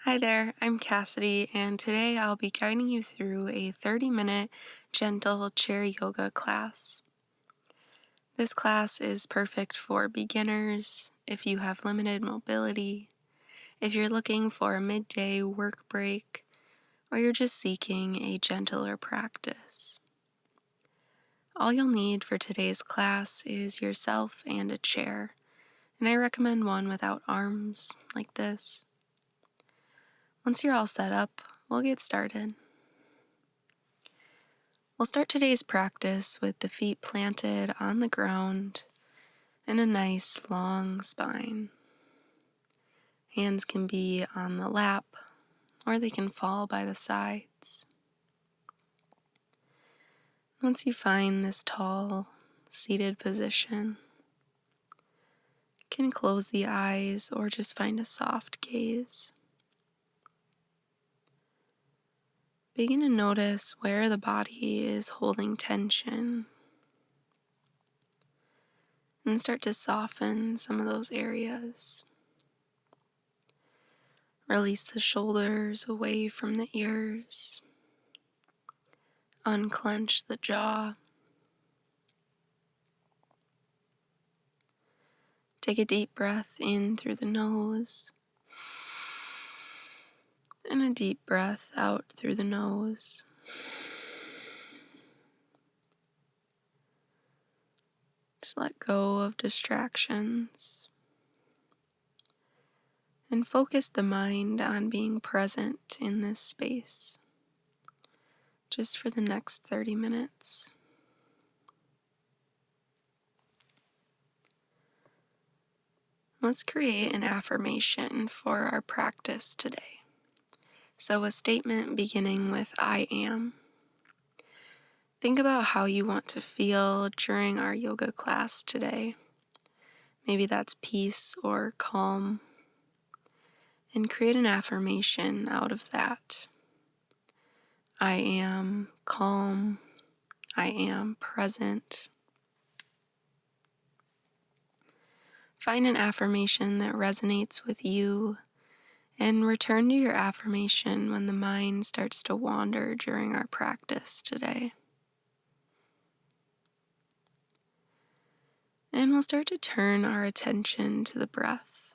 Hi there, I'm Cassidy, and today I'll be guiding you through a 30-minute gentle chair yoga class. This class is perfect for beginners, if you have limited mobility, if you're looking for a midday work break, or you're just seeking a gentler practice. All you'll need for today's class is yourself and a chair, and I recommend one without arms, like this. Once you're all set up, we'll get started. We'll start today's practice with the feet planted on the ground and a nice long spine. Hands can be on the lap or they can fall by the sides. Once you find this tall, seated position, you can close the eyes or just find a soft gaze. Begin to notice where the body is holding tension and start to soften some of those areas. Release the shoulders away from the ears. Unclench the jaw. Take a deep breath in through the nose and a deep breath out through the nose. Just let go of distractions and focus the mind on being present in this space, just for the next 30 minutes. Let's create an affirmation for our practice today. So a statement beginning with I am. Think about how you want to feel during our yoga class today. Maybe that's peace or calm. And create an affirmation out of that. I am calm. I am present. Find an affirmation that resonates with you and return to your affirmation when the mind starts to wander during our practice today. And we'll start to turn our attention to the breath.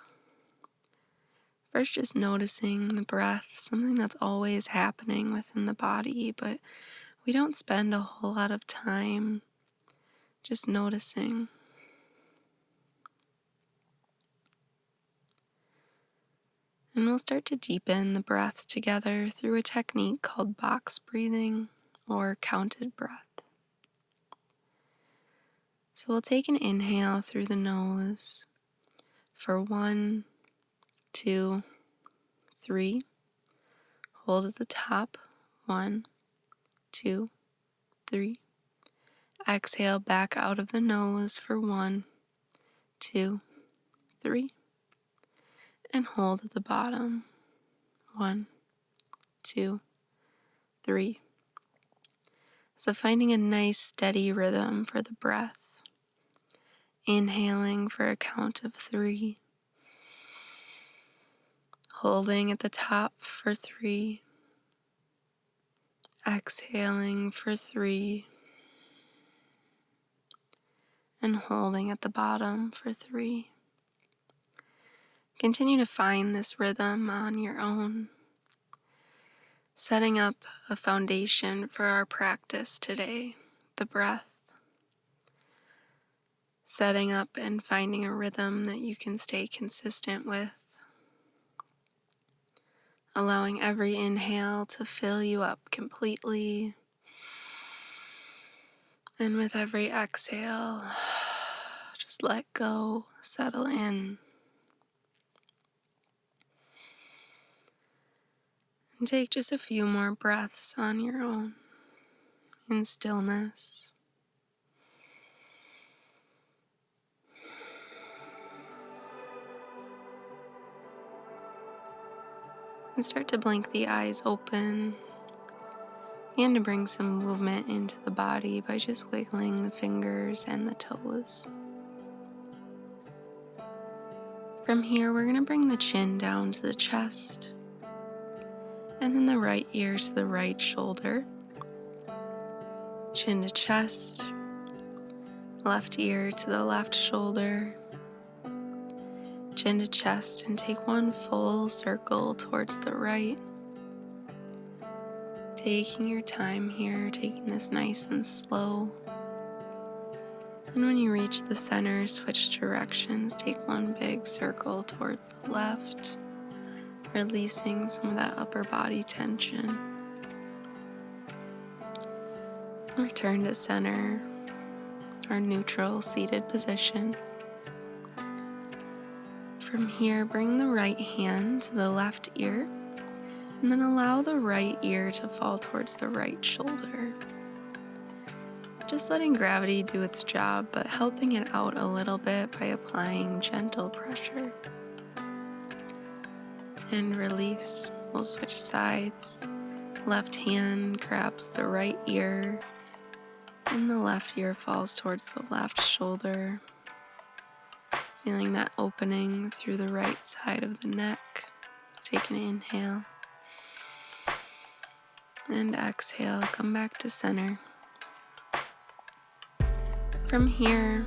First, just noticing the breath, something that's always happening within the body, but we don't spend a whole lot of time just noticing. And we'll start to deepen the breath together through a technique called box breathing or counted breath. So we'll take an inhale through the nose for 1, 2, 3. Hold at the top. 1, 2, 3. Exhale back out of the nose for 1, 2, 3. And hold at the bottom. 1, 2, 3. So finding a nice steady rhythm for the breath. Inhaling for a count of 3. Holding at the top for 3. Exhaling for 3. And holding at the bottom for 3. Continue to find this rhythm on your own, setting up a foundation for our practice today, the breath. Setting up and finding a rhythm that you can stay consistent with. Allowing every inhale to fill you up completely. And with every exhale, just let go, settle in. And take just a few more breaths on your own in stillness. And start to blink the eyes open. And to bring some movement into the body by just wiggling the fingers and the toes. From here, we're going to bring the chin down to the chest, and then the right ear to the right shoulder, chin to chest, left ear to the left shoulder, chin to chest, and take one full circle towards the right. Taking your time here, taking this nice and slow. And when you reach the center, switch directions, take one big circle towards the left, releasing some of that upper body tension. Return to center, our neutral seated position. From here, bring the right hand to the left ear, and then allow the right ear to fall towards the right shoulder. Just letting gravity do its job, but helping it out a little bit by applying gentle pressure. And release. We'll switch sides. Left hand grabs the right ear, and the left ear falls towards the left shoulder. Feeling that opening through the right side of the neck. Take an inhale. And exhale, come back to center. From here,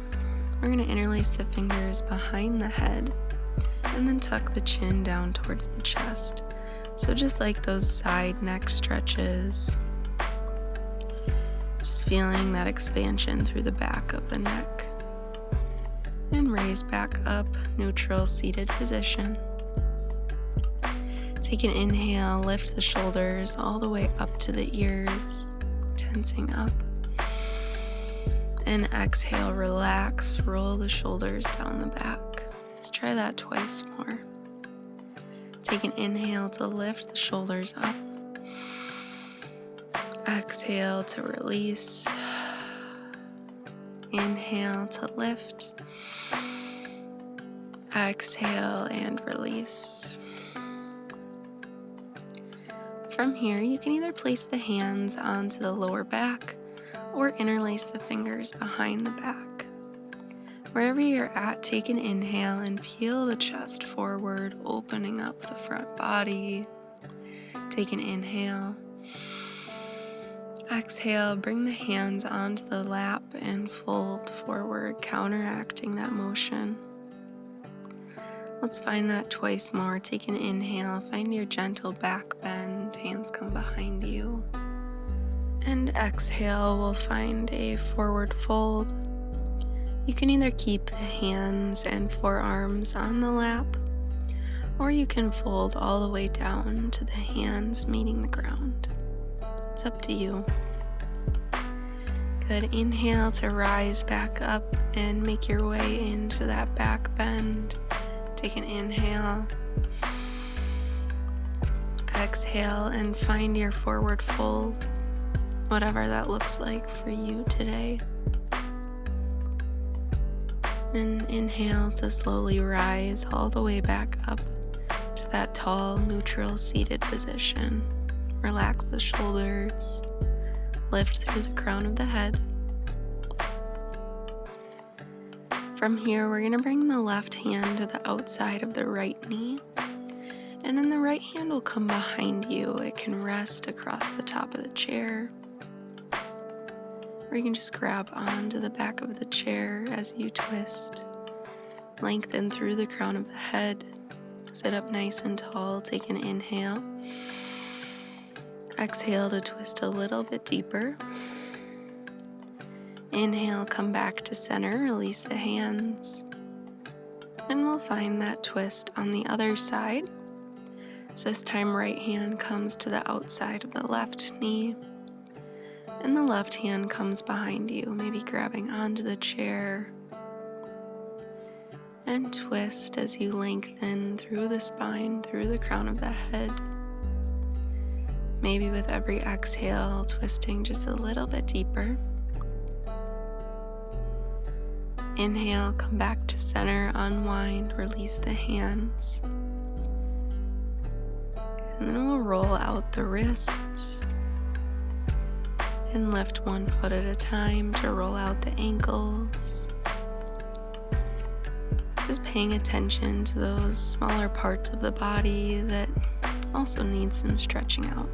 we're going to interlace the fingers behind the head and then tuck the chin down towards the chest. So just like those side neck stretches, just feeling that expansion through the back of the neck. And raise back up, neutral seated position. Take an inhale, lift the shoulders all the way up to the ears, tensing up. And exhale, relax, roll the shoulders down the back. Let's try that twice more. Take an inhale to lift the shoulders up. Exhale to release. Inhale to lift. Exhale and release. From here, you can either place the hands onto the lower back or interlace the fingers behind the back. Wherever you're at, take an inhale and peel the chest forward, opening up the front body. Take an inhale. Exhale, bring the hands onto the lap and fold forward, counteracting that motion. Let's find that twice more. Take an inhale, find your gentle back bend, hands come behind you. And exhale, we'll find a forward fold. You can either keep the hands and forearms on the lap, or you can fold all the way down to the hands meeting the ground. It's up to you. Good. Inhale to rise back up and make your way into that back bend. Take an inhale. Exhale and find your forward fold, whatever that looks like for you today. And inhale to slowly rise all the way back up to that tall, neutral seated position. Relax the shoulders, lift through the crown of the head. From here, we're going to bring the left hand to the outside of the right knee, and then the right hand will come behind you. It can rest across the top of the chair, or you can just grab onto the back of the chair as you twist. Lengthen through the crown of the head. Sit up nice and tall. Take an inhale. Exhale to twist a little bit deeper. Inhale, come back to center. Release the hands. And we'll find that twist on the other side. So this time, right hand comes to the outside of the left knee. And the left hand comes behind you, maybe grabbing onto the chair. And twist as you lengthen through the spine, through the crown of the head. Maybe with every exhale, twisting just a little bit deeper. Inhale, come back to center, unwind, release the hands. And then we'll roll out the wrists. And lift one foot at a time to roll out the ankles. Just paying attention to those smaller parts of the body that also need some stretching out.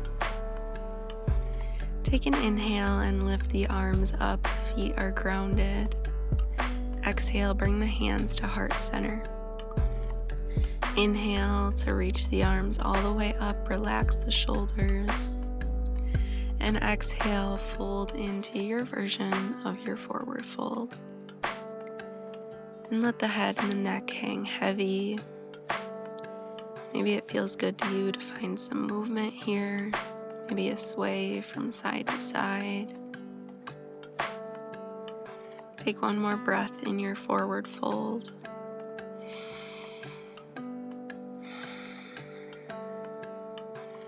Take an inhale and lift the arms up, feet are grounded. Exhale, bring the hands to heart center. Inhale to reach the arms all the way up, relax the shoulders. And exhale, fold into your version of your forward fold. And let the head and the neck hang heavy. Maybe it feels good to you to find some movement here. Maybe a sway from side to side. Take one more breath in your forward fold.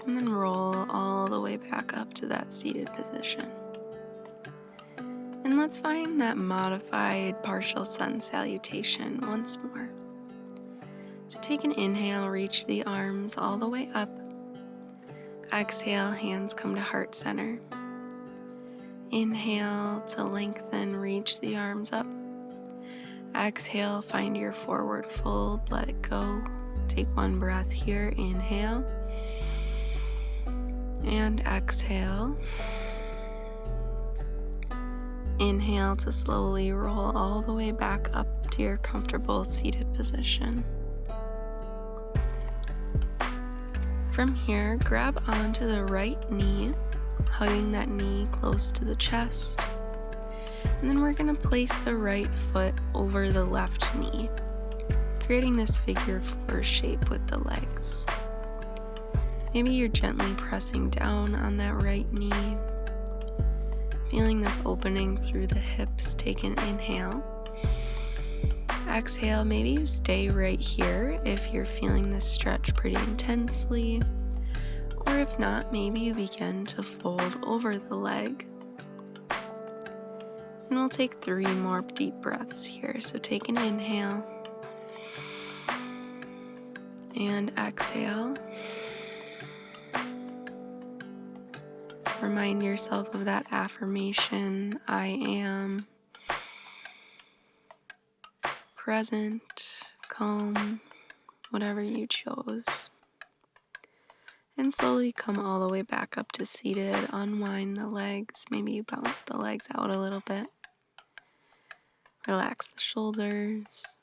And then roll all the way back up to that seated position. And let's find that modified partial sun salutation once more. So take an inhale, reach the arms all the way up. Exhale, hands come to heart center. Inhale to lengthen, reach the arms up. Exhale, find your forward fold, let it go. Take one breath here, inhale. And exhale. Inhale to slowly roll all the way back up to your comfortable seated position. From here, grab onto the right knee, hugging that knee close to the chest. And then we're going to place the right foot over the left knee, creating this figure 4 shape with the legs. Maybe you're gently pressing down on that right knee, feeling this opening through the hips. Take an inhale. Exhale, maybe you stay right here if you're feeling this stretch pretty intensely, or if not, maybe you begin to fold over the leg. And we'll take 3 more deep breaths here. So take an inhale and exhale. Remind yourself of that affirmation, I am present, calm, whatever you chose. And slowly come all the way back up to seated. Unwind the legs. Maybe you bounce the legs out a little bit. Relax the shoulders.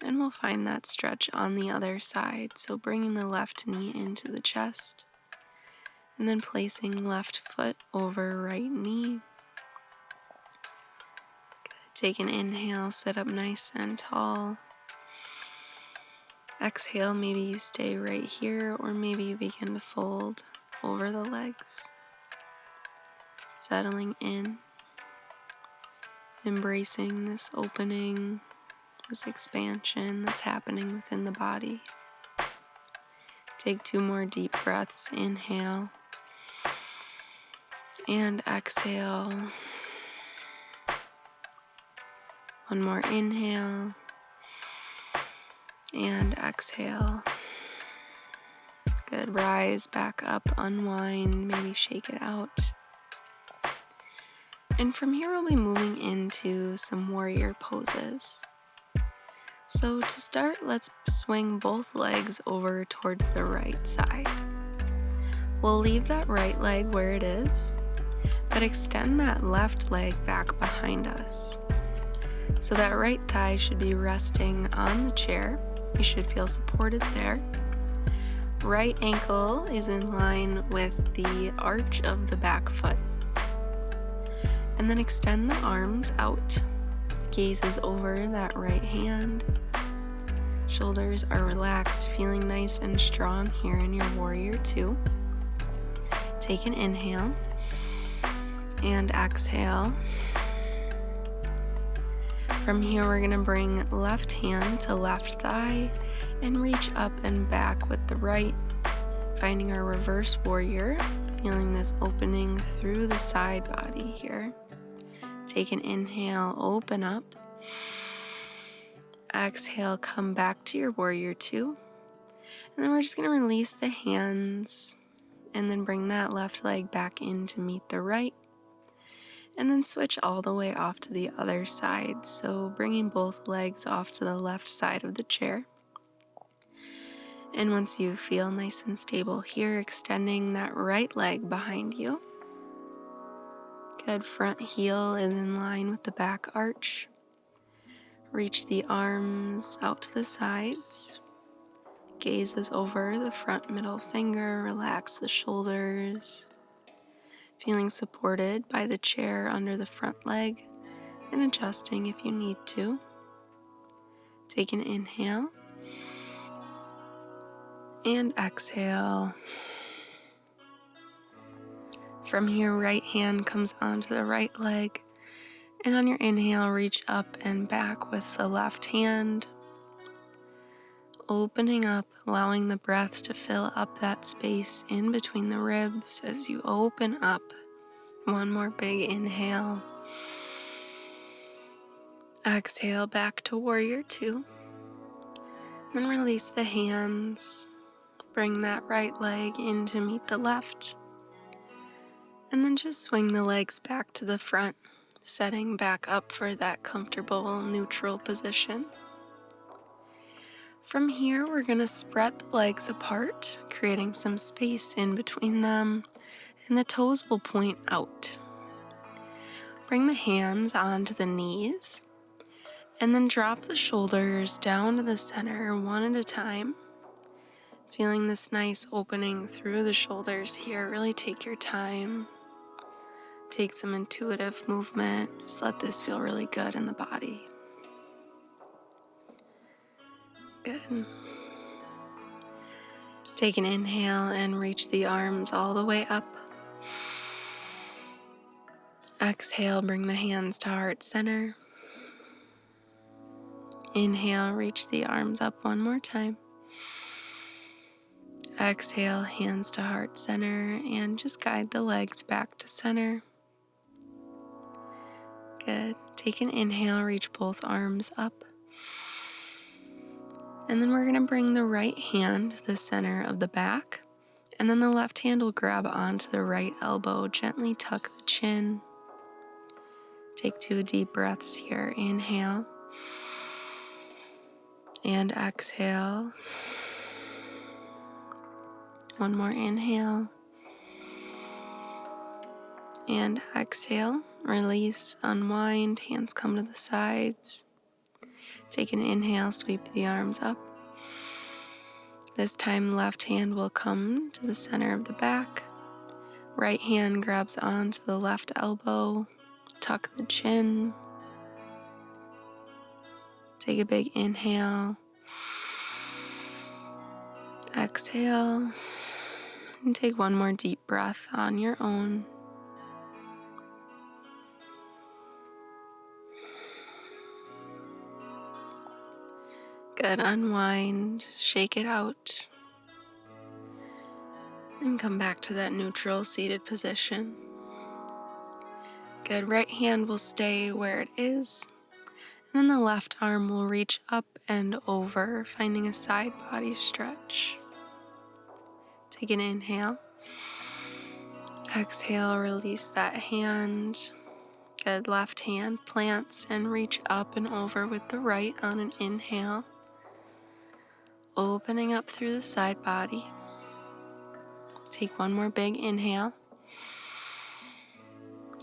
And we'll find that stretch on the other side. So bringing the left knee into the chest. And then placing left foot over right knee. Take an inhale, sit up nice and tall. Exhale, maybe you stay right here, or maybe you begin to fold over the legs. Settling in, embracing this opening, this expansion that's happening within the body. Take 2 more deep breaths, inhale, and exhale. One more inhale and exhale. Good. Rise back up, unwind, maybe shake it out. And from here, we'll be moving into some warrior poses. So to start, let's swing both legs over towards the right side. We'll leave that right leg where it is, but extend that left leg back behind us. So that right thigh should be resting on the chair. You should feel supported there. Right ankle is in line with the arch of the back foot. And then extend the arms out. Gazes over that right hand. Shoulders are relaxed, feeling nice and strong here in your warrior 2. Take an inhale and exhale. From here, we're going to bring left hand to left thigh and reach up and back with the right, finding our reverse warrior, feeling this opening through the side body here. Take an inhale, open up. Exhale, come back to your warrior 2. And then we're just going to release the hands and then bring that left leg back in to meet the right. And then switch all the way off to the other side, so bringing both legs off to the left side of the chair. And once you feel nice and stable here, extending that right leg behind you. Good, front heel is in line with the back arch. Reach the arms out to the sides. Gaze is over the front middle finger, relax the shoulders. Feeling supported by the chair under the front leg and adjusting if you need to. Take an inhale and exhale. From here, right hand comes onto the right leg, and on your inhale, reach up and back with the left hand. Opening up, allowing the breath to fill up that space in between the ribs as you open up. One more big inhale. Exhale back to warrior two. Then release the hands. Bring that right leg in to meet the left. And then just swing the legs back to the front, setting back up for that comfortable neutral position. From here, we're going to spread the legs apart, creating some space in between them, and the toes will point out. Bring the hands onto the knees, and then drop the shoulders down to the center one at a time. Feeling this nice opening through the shoulders here. Really take your time. Take some intuitive movement. Just let this feel really good in the body. Good. Take an inhale and reach the arms all the way up. Exhale, bring the hands to heart center. Inhale, reach the arms up one more time. Exhale, hands to heart center, and just guide the legs back to center. Good. Take an inhale, reach both arms up. And then we're going to bring the right hand to the center of the back, and then the left hand will grab onto the right elbow, gently tuck the chin. Take 2 deep breaths here. Inhale and exhale. One more inhale and exhale. Release, unwind, hands come to the sides. Take an inhale, sweep the arms up. This time, left hand will come to the center of the back. Right hand grabs onto the left elbow. Tuck the chin. Take a big inhale. Exhale. And take one more deep breath on your own. Good. Unwind, shake it out, and come back to that neutral seated position. Good. Right hand will stay where it is, and then the left arm will reach up and over, finding a side body stretch. Take an inhale. Exhale, release that hand. Good. Left hand plants and reach up and over with the right on an inhale. Opening up through the side body. Take one more big inhale.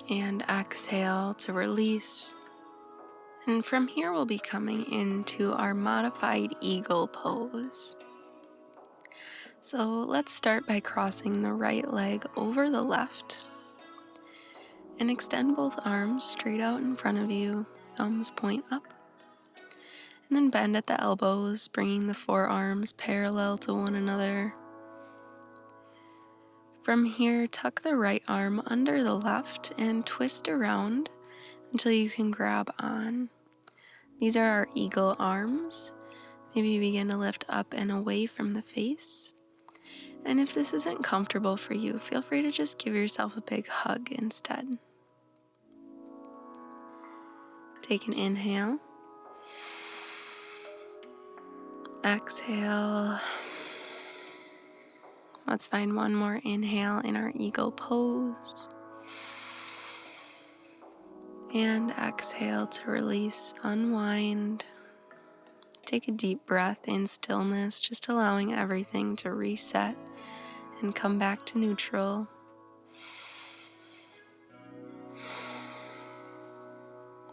And exhale to release. And from here we'll be coming into our modified eagle pose. So let's start by crossing the right leg over the left. And extend both arms straight out in front of you, thumbs point up. And then bend at the elbows, bringing the forearms parallel to one another. From here, tuck the right arm under the left and twist around until you can grab on. These are our eagle arms. Maybe begin to lift up and away from the face. And if this isn't comfortable for you, feel free to just give yourself a big hug instead. Take an inhale. Exhale. Let's find one more inhale in our eagle pose. And exhale to release, unwind. Take a deep breath in stillness, just allowing everything to reset and come back to neutral.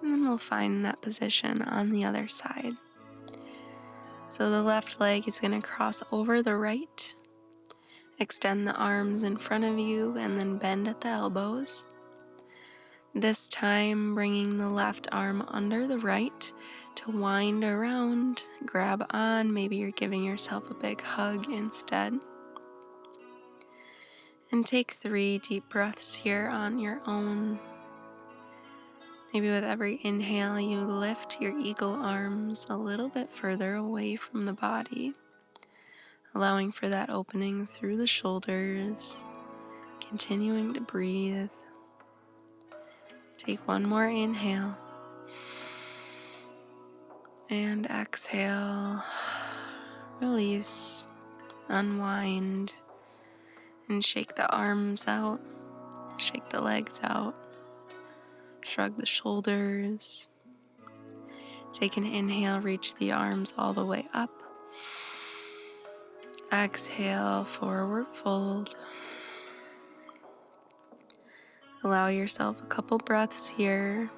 And then we'll find that position on the other side. So the left leg is going to cross over the right. Extend the arms in front of you and then bend at the elbows. This time, bringing the left arm under the right to wind around, grab on. Maybe you're giving yourself a big hug instead. And take 3 deep breaths here on your own. Maybe with every inhale, you lift your eagle arms a little bit further away from the body, allowing for that opening through the shoulders, continuing to breathe. Take 1 more inhale. And exhale, release, unwind, and shake the arms out, shake the legs out, shrug the shoulders. Take an inhale, reach the arms all the way up. Exhale, forward fold. Allow yourself a couple breaths here,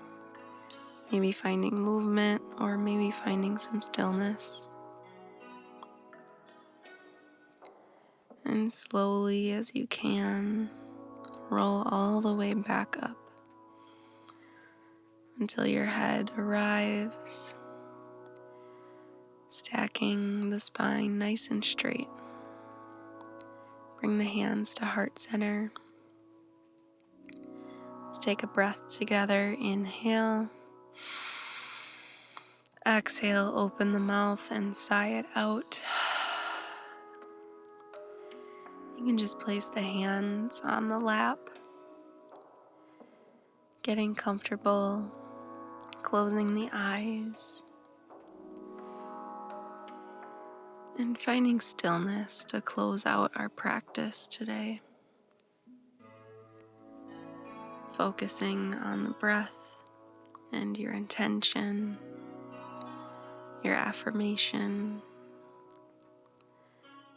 maybe finding movement or maybe finding some stillness. And slowly as you can, roll all the way back up until your head arrives, stacking the spine nice and straight. Bring the hands to heart center. Let's take a breath together. Inhale. Exhale, open the mouth and sigh it out. You can just place the hands on the lap, getting comfortable, closing the eyes, and finding stillness to close out our practice today. Focusing on the breath and your intention, your affirmation.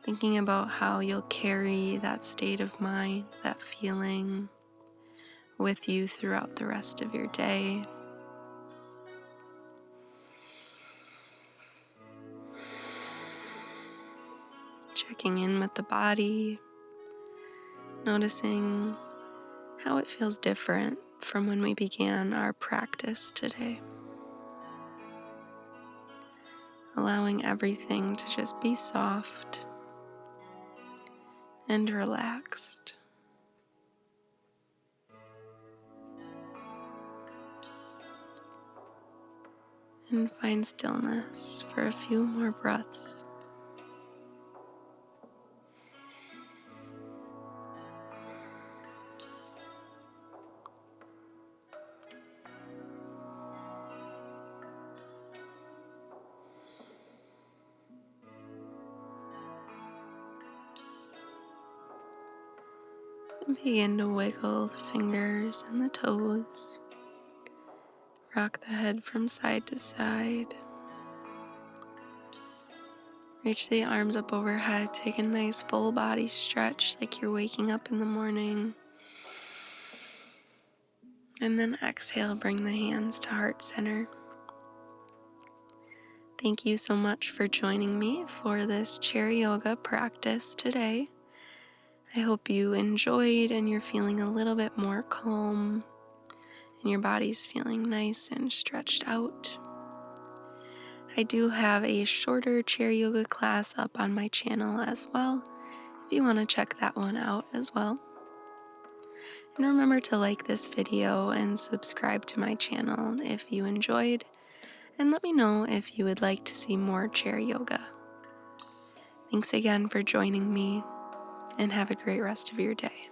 Thinking about how you'll carry that state of mind, that feeling with you throughout the rest of your day. Checking in with the body, noticing how it feels different from when we began our practice today. Allowing everything to just be soft and relaxed. And find stillness for a few more breaths. And begin to wiggle the fingers and the toes. Rock the head from side to side. Reach the arms up overhead. Take a nice full body stretch like you're waking up in the morning. And then exhale, bring the hands to heart center. Thank you so much for joining me for this chair yoga practice today. I hope you enjoyed and you're feeling a little bit more calm and your body's feeling nice and stretched out. I do have a shorter chair yoga class up on my channel as well, if you want to check that one out as well. And remember to like this video and subscribe to my channel if you enjoyed, and let me know if you would like to see more chair yoga. Thanks again for joining me, and have a great rest of your day.